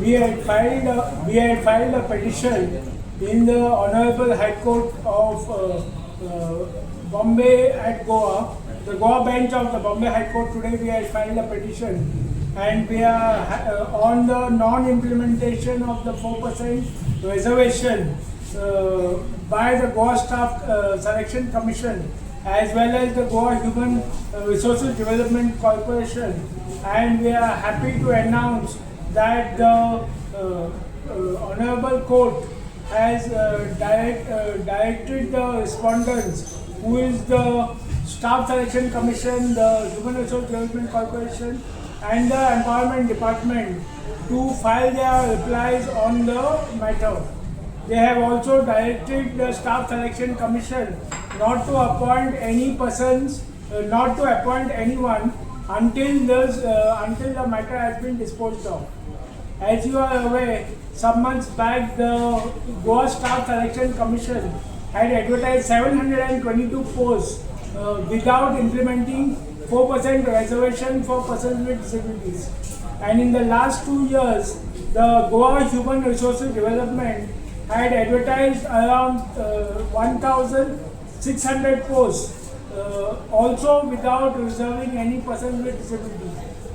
we had filed a petition in the Honorable High Court of Bombay at Goa. The Goa bench of the Bombay High Court today we had filed a petition, and we are on the non-implementation of the 4% reservation by the Goa Staff Selection Commission as well as the Goa Human Resources Development Corporation, and we are happy to announce that the Honorable Court has directed the respondents, who is the Staff Selection Commission, the Human Resource Development Corporation and the Empowerment Department, to file their replies on the matter. They have also directed the Staff Selection Commission not to appoint any persons, not to appoint anyone until the matter has been disposed of. As you are aware, some months back the Goa Staff Selection Commission had advertised 722 posts without implementing 4% reservation for persons with disabilities. And in the last 2 years, the Goa Human Resources Development had advertised around 1,600 posts, also without reserving any person with disability.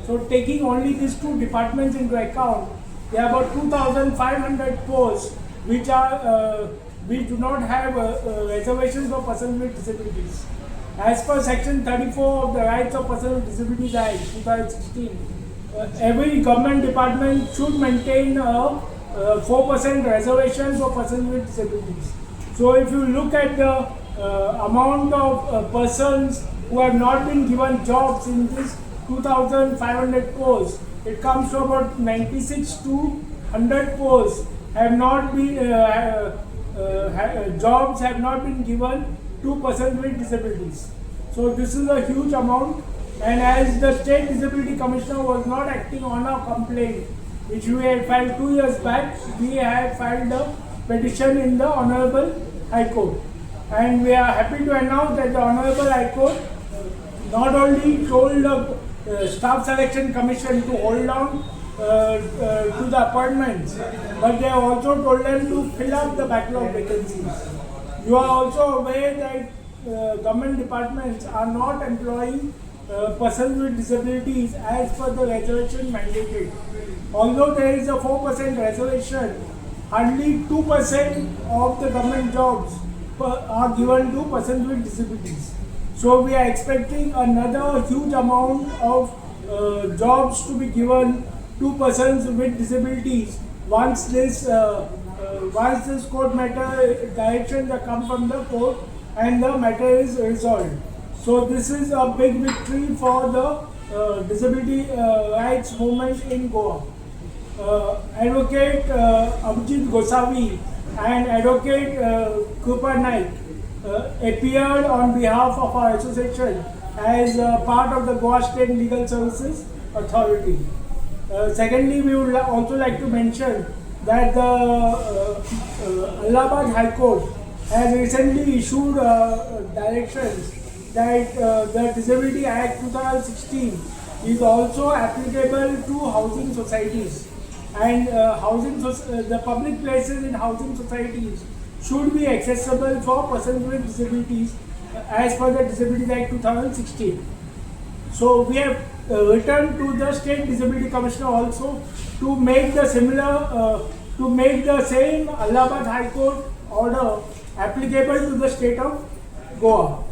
So taking only these two departments into account, there are about 2,500 posts which do not have reservations for persons with disabilities. As per Section 34 of the Rights of Persons with Disabilities Act 2016, every government department should maintain a 4% reservation for persons with disabilities. So if you look at the amount of persons who have not been given jobs in this 2,500 posts, it comes to about 96 to 100 posts have not been jobs have not been given to persons with disabilities. So this is a huge amount, and as the State Disability Commissioner was not acting on a complaint which we had filed 2 years back, we had filed a petition in the Honorable High Court. And we are happy to announce that the Honorable High Court not only told the Staff Selection Commission to hold on to the appointments, but they have also told them to fill up the backlog vacancies. You are also aware that government departments are not employing persons with disabilities as per the reservation mandated. Although there is a 4% reservation, hardly 2% of the government jobs are given to persons with disabilities. So we are expecting another huge amount of jobs to be given to persons with disabilities once this court matter directions are come from the court and the matter is resolved. So this is a big victory for the disability rights movement in Goa. Advocate Abhijit Gosavi and Advocate Krupa Naik appeared on behalf of our association as part of the Goa State Legal Services Authority. Secondly, we would also like to mention that the Allahabad High Court has recently issued directions that the Disability Act 2016 is also applicable to housing societies, and the public places in housing societies should be accessible for persons with disabilities as per the Disability Act 2016. So we have returned to the State Disability Commissioner also to make the same Allahabad High Court order applicable to the state of Goa.